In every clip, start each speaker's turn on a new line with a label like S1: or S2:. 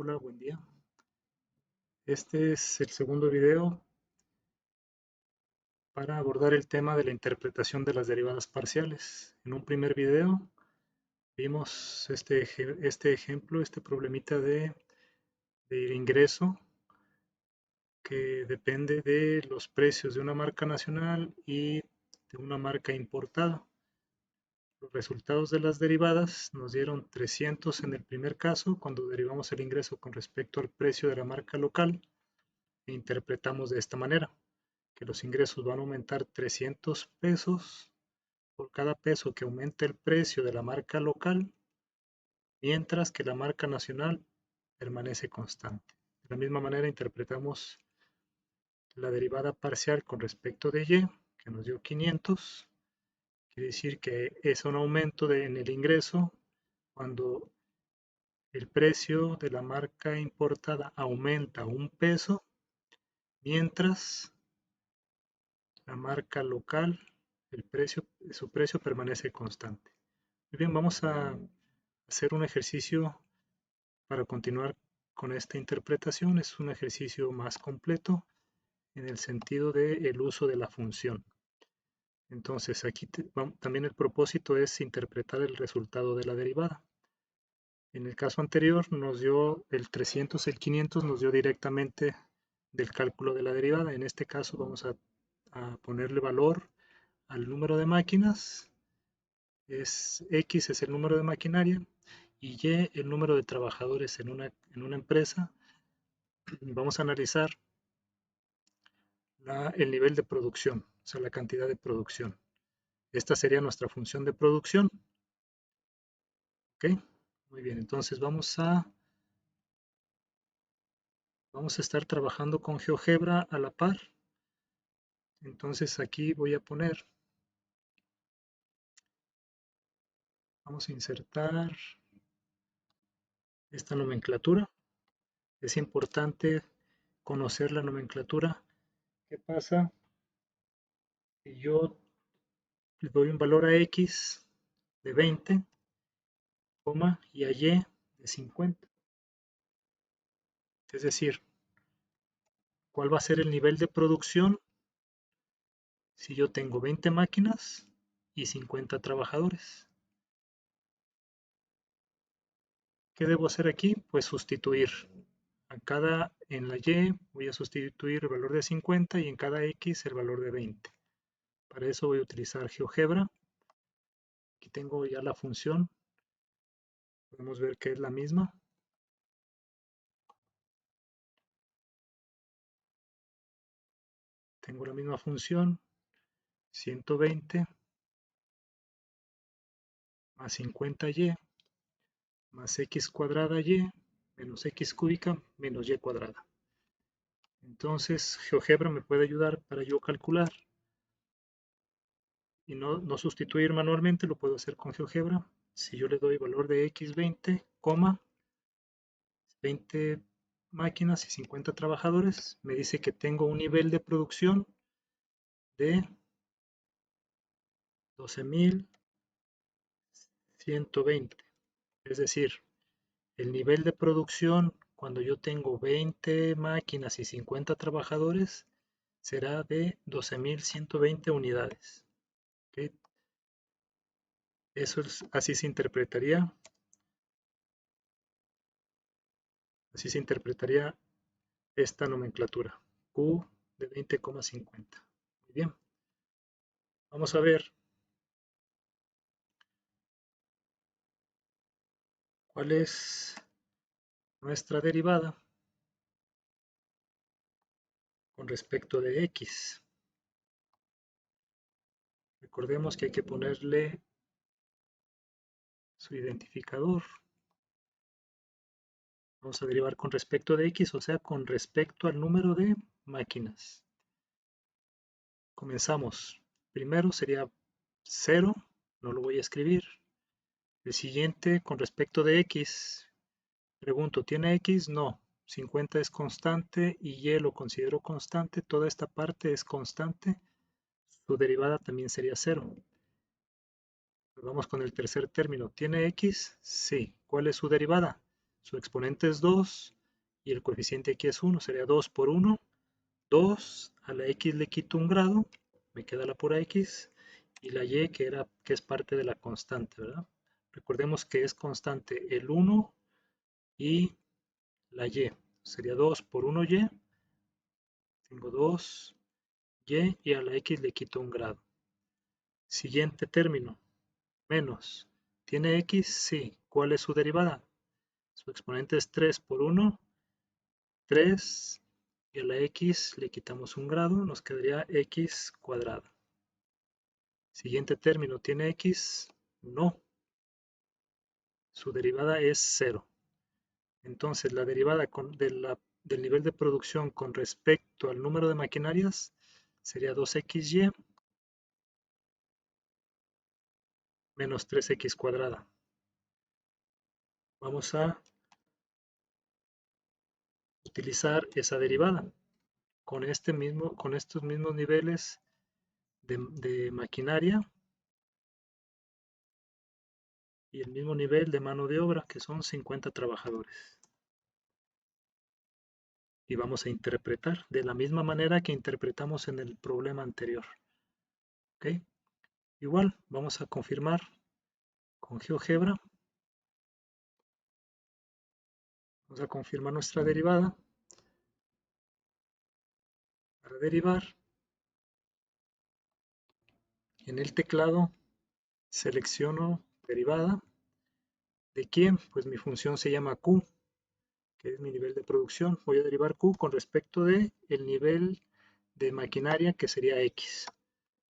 S1: Hola, buen día. Este es el segundo video para abordar el tema de la interpretación de las derivadas parciales. En un primer video vimos este ejemplo, este problemita de ingreso que depende de los precios de una marca nacional y de una marca importada. Los resultados de las derivadas nos dieron 300 en el primer caso, cuando derivamos el ingreso con respecto al precio de la marca local e interpretamos de esta manera, que los ingresos van a aumentar 300 pesos por cada peso que aumente el precio de la marca local, mientras que la marca nacional permanece constante. De la misma manera interpretamos la derivada parcial con respecto de Y, que nos dio 500. Quiere decir que es un aumento en el ingreso cuando el precio de la marca importada aumenta un peso, mientras la marca local, su precio permanece constante. Muy bien, vamos a hacer un ejercicio para continuar con esta interpretación. Es un ejercicio más completo en el sentido del uso de la función. Entonces, aquí también el propósito es interpretar el resultado de la derivada. En el caso anterior nos dio el 300, el 500 nos dio directamente del cálculo de la derivada. En este caso vamos a ponerle valor al número de máquinas. X es el número de maquinaria y Y el número de trabajadores en una empresa. Vamos a analizar el nivel de producción, o sea, la cantidad de producción. Esta sería nuestra función de producción. ¿Ok? Muy bien, entonces vamos a estar trabajando con GeoGebra a la par. Entonces aquí voy a poner, vamos a insertar esta nomenclatura. Es importante conocer la nomenclatura. ¿Qué pasa? Si yo le doy un valor a X de 20, y a Y de 50. Es decir, ¿cuál va a ser el nivel de producción si yo tengo 20 máquinas y 50 trabajadores? ¿Qué debo hacer aquí? Pues sustituir. En la Y voy a sustituir el valor de 50 y en cada X el valor de 20. Para eso voy a utilizar GeoGebra. Aquí tengo ya la función. Podemos ver que es la misma. Tengo la misma función, 120 más 50y más x cuadrada y menos x cúbica menos y cuadrada. Entonces GeoGebra me puede ayudar para yo calcular y no sustituir manualmente, lo puedo hacer con GeoGebra. Si yo le doy valor de x20, 20 máquinas y 50 trabajadores, me dice que tengo un nivel de producción de 12.120. Es decir, el nivel de producción cuando yo tengo 20 máquinas y 50 trabajadores será de 12.120 unidades. ¿Okay? Así se interpretaría. Así se interpretaría esta nomenclatura. Q de 20,50. Muy bien. Vamos a ver cuál es nuestra derivada con respecto de X. Recordemos que hay que ponerle su identificador. Vamos a derivar con respecto de X, o sea, con respecto al número de máquinas. Comenzamos. Primero sería 0, no lo voy a escribir. El siguiente, con respecto de X, pregunto, ¿tiene X? No. 50 es constante y Y lo considero constante. Toda esta parte es constante. Su derivada también sería 0. Vamos con el tercer término. ¿Tiene X? Sí. ¿Cuál es su derivada? Su exponente es 2 y el coeficiente aquí es 1. Sería 2 por 1. 2 a la x le quito un grado, me queda la pura x, y la y que es parte de la constante, ¿verdad? Recordemos que es constante el 1 y la y. Sería 2 por 1y. Tengo 2y y a la x le quito un grado. Siguiente término, menos. ¿Tiene x? Sí. ¿Cuál es su derivada? Su exponente es 3 por 1, 3, y a la x le quitamos un grado, nos quedaría x cuadrado. Siguiente término, ¿tiene x? No. Su derivada es 0. Entonces, la derivada del nivel de producción con respecto al número de maquinarias sería 2xy menos 3x cuadrada. Vamos a utilizar esa derivada con estos mismos niveles de maquinaria y el mismo nivel de mano de obra, que son 50 trabajadores. Y vamos a interpretar de la misma manera que interpretamos en el problema anterior. ¿Ok? Igual, vamos a confirmar con GeoGebra. Vamos a confirmar nuestra derivada. Para derivar, en el teclado selecciono derivada. ¿De quién? Pues mi función se llama Q, que es mi nivel de producción. Voy a derivar Q con respecto de el nivel de maquinaria, que sería X.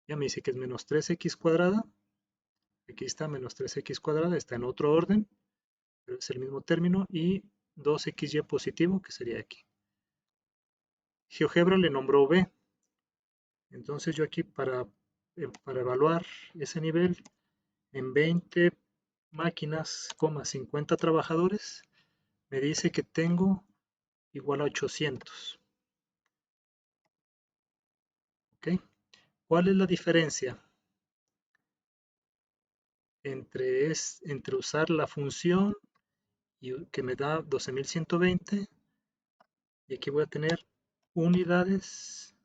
S1: Ya me dice que es menos 3x cuadrada. Aquí está menos 3x cuadrada, está en otro orden, pero es el mismo término. Y 2xy positivo, que sería aquí. GeoGebra le nombró B. Entonces yo aquí para evaluar ese nivel en 20 máquinas, 50 trabajadores, me dice que tengo igual a 800. ¿Ok? ¿Cuál es la diferencia entre usar la función que me da 12.120 y aquí voy a tener unidades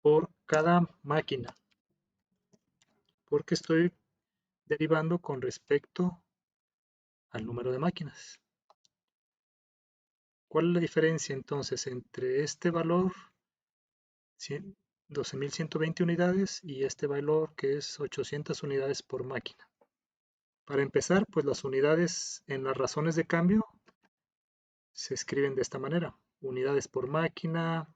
S1: por cada máquina? Porque estoy derivando con respecto al número de máquinas. ¿Cuál es la diferencia entonces entre este valor, 12.120 unidades, y este valor que es 800 unidades por máquina? Para empezar, pues las unidades en las razones de cambio se escriben de esta manera. Unidades por máquina,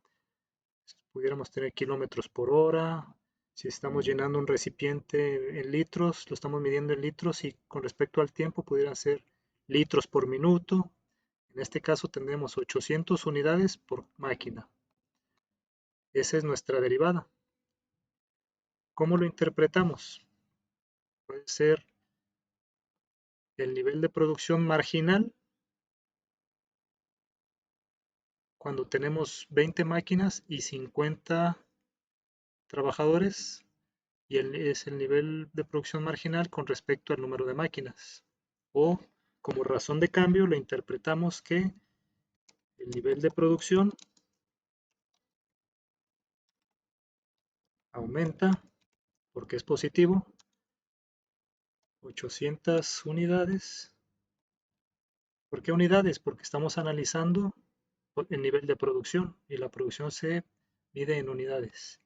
S1: pudiéramos tener kilómetros por hora. Si estamos llenando un recipiente en litros, lo estamos midiendo en litros y con respecto al tiempo pudiera ser litros por minuto. En este caso tendremos 800 unidades por máquina. Esa es nuestra derivada. ¿Cómo lo interpretamos? Puede ser el nivel de producción marginal cuando tenemos 20 máquinas y 50 trabajadores, y es el nivel de producción marginal con respecto al número de máquinas. O como razón de cambio lo interpretamos que el nivel de producción aumenta porque es positivo, 800 unidades. ¿Por qué unidades? Porque estamos analizando el nivel de producción y la producción se mide en unidades.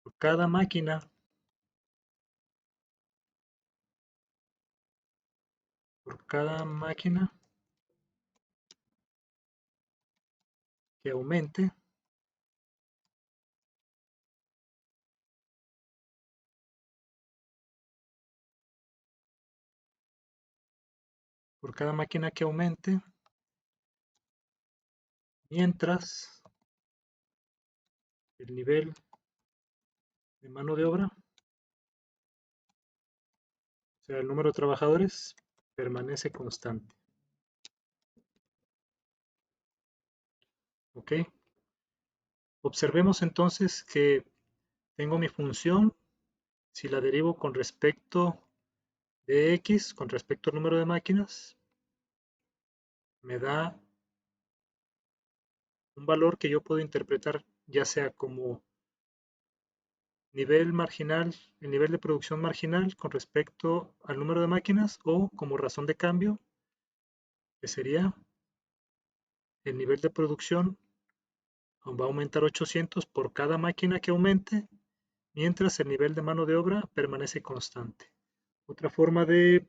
S1: Por cada máquina que aumente, por cada máquina que aumente, mientras el nivel de mano de obra, o sea, el número de trabajadores, permanece constante. ¿Ok? Observemos entonces que tengo mi función. Si la derivo con respecto de X con respecto al número de máquinas me da un valor que yo puedo interpretar ya sea como nivel marginal, el nivel de producción marginal con respecto al número de máquinas o como razón de cambio, que sería el nivel de producción va a aumentar 800 por cada máquina que aumente, mientras el nivel de mano de obra permanece constante. Otra forma de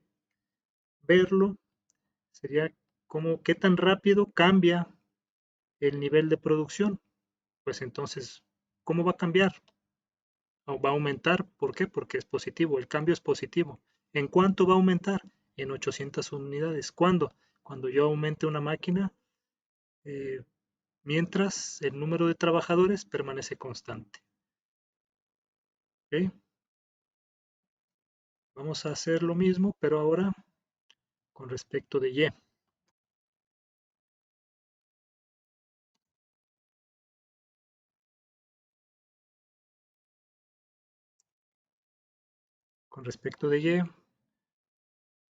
S1: verlo sería como qué tan rápido cambia el nivel de producción. Pues entonces, ¿cómo va a cambiar? O va a aumentar. ¿Por qué? Porque es positivo. El cambio es positivo. ¿En cuánto va a aumentar? En 800 unidades. ¿Cuándo? Cuando yo aumente una máquina, eh, mientras el número de trabajadores permanece constante. ¿Ok? Vamos a hacer lo mismo, pero ahora con respecto de Y. Con respecto de Y,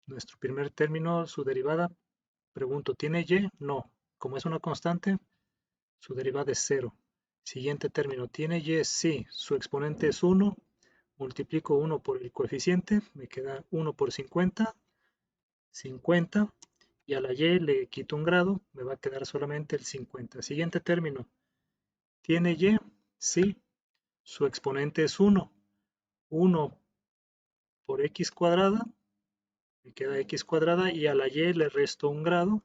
S1: nuestro primer término, su derivada, pregunto, ¿tiene Y? No. Como es una constante, su derivada es cero. Siguiente término, ¿tiene Y? Sí. Su exponente es 1. Multiplico 1 por el coeficiente, me queda 1 por 50, 50. Y a la Y le quito un grado, me va a quedar solamente el 50. Siguiente término, ¿tiene Y? Sí. Su exponente es 1. 1 por x cuadrada, me queda x cuadrada y a la y le resto un grado,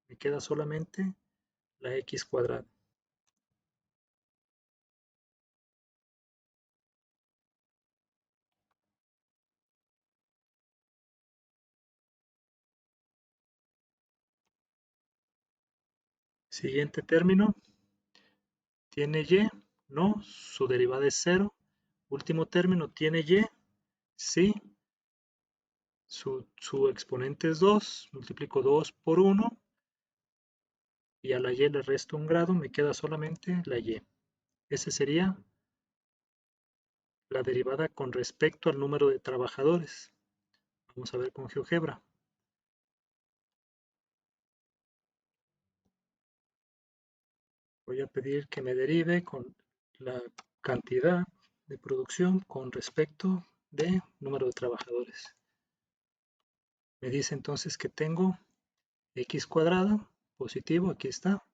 S1: me queda solamente la x cuadrada. Siguiente término, ¿tiene y? No, su derivada es 0. Último término, ¿tiene y? Sí. Su exponente es 2, multiplico 2 por 1 y a la y le resto un grado, me queda solamente la y. Esa sería la derivada con respecto al número de trabajadores. Vamos a ver con GeoGebra. Voy a pedir que me derive con la cantidad de producción con respecto de número de trabajadores. Me dice entonces que tengo x cuadrada, positivo, aquí está,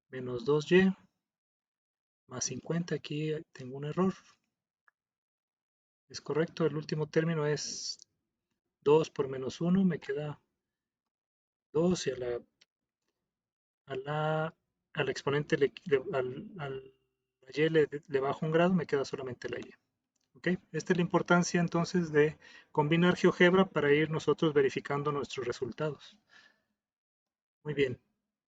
S1: menos 2y, más 50, aquí tengo un error. Es correcto, el último término es 2 por menos 1, me queda 2 y al exponente al y le bajo un grado, me queda solamente la y. ¿Okay? Esta es la importancia entonces de combinar GeoGebra para ir nosotros verificando nuestros resultados. Muy bien.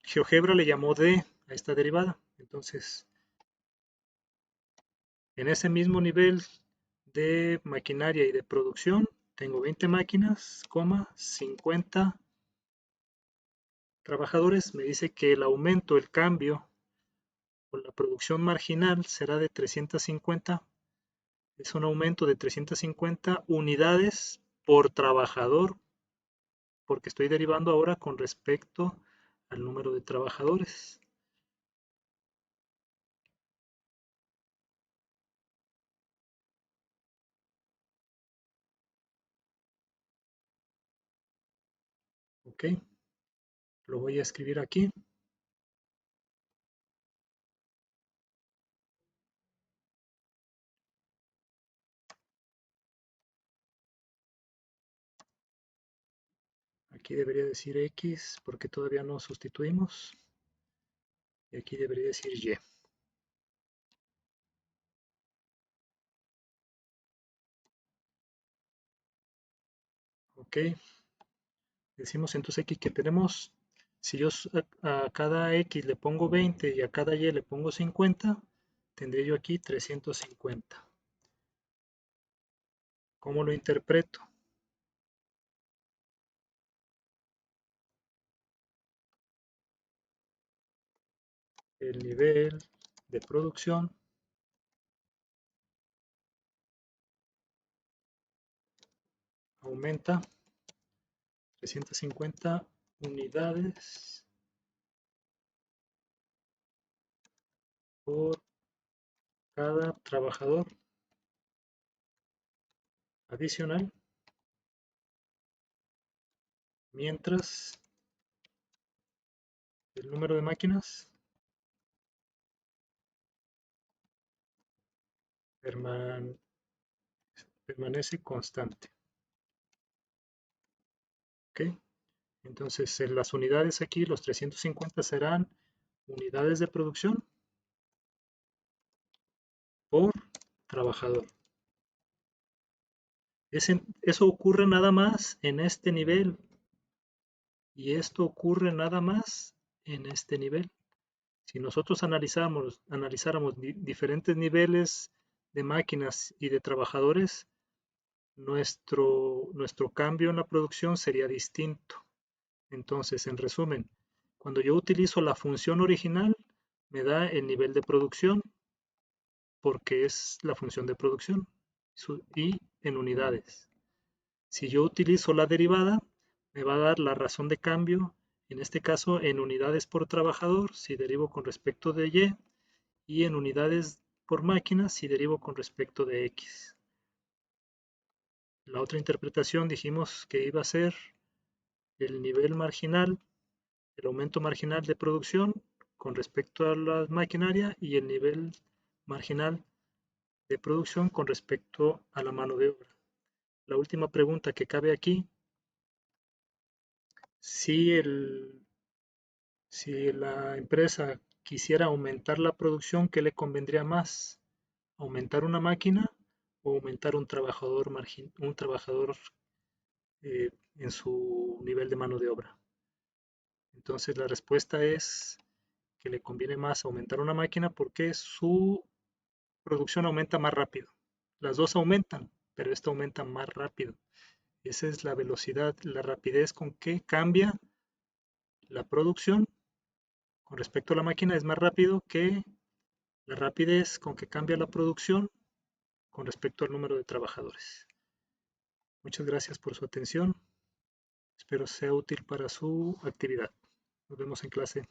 S1: GeoGebra le llamó D a esta derivada. Entonces, en ese mismo nivel de maquinaria y de producción, tengo 20 máquinas, 50 trabajadores. Me dice que el aumento, el cambio o la producción marginal será de 350. Es un aumento de 350 unidades por trabajador porque estoy derivando ahora con respecto al número de trabajadores. Ok, lo voy a escribir aquí. Aquí debería decir X porque todavía no sustituimos. Y aquí debería decir Y. Ok, decimos entonces aquí que tenemos, si yo a cada X le pongo 20 y a cada Y le pongo 50, tendré yo aquí 350. ¿Cómo lo interpreto? El nivel de producción aumenta 350 unidades por cada trabajador adicional, mientras el número de máquinas permanece constante. ¿Ok? Entonces, en las unidades aquí, los 350 serán unidades de producción por trabajador. Eso ocurre nada más en este nivel y esto ocurre nada más en este nivel. Si nosotros analizáramos diferentes niveles de máquinas y de trabajadores, nuestro cambio en la producción sería distinto. Entonces, en resumen, cuando yo utilizo la función original, me da el nivel de producción porque es la función de producción y en unidades. Si yo utilizo la derivada, me va a dar la razón de cambio, en este caso en unidades por trabajador, si derivo con respecto de y en unidades por máquina, si derivo con respecto de X. La otra interpretación dijimos que iba a ser el nivel marginal, el aumento marginal de producción con respecto a la maquinaria y el nivel marginal de producción con respecto a la mano de obra. La última pregunta que cabe aquí, si, si la empresa quisiera aumentar la producción, ¿qué le convendría más? ¿Aumentar una máquina o aumentar un trabajador, en su nivel de mano de obra? Entonces la respuesta es que le conviene más aumentar una máquina porque su producción aumenta más rápido. Las dos aumentan, pero esta aumenta más rápido. Esa es la velocidad, la rapidez con que cambia la producción con respecto a la máquina es más rápido que la rapidez con que cambia la producción con respecto al número de trabajadores. Muchas gracias por su atención. Espero sea útil para su actividad. Nos vemos en clase.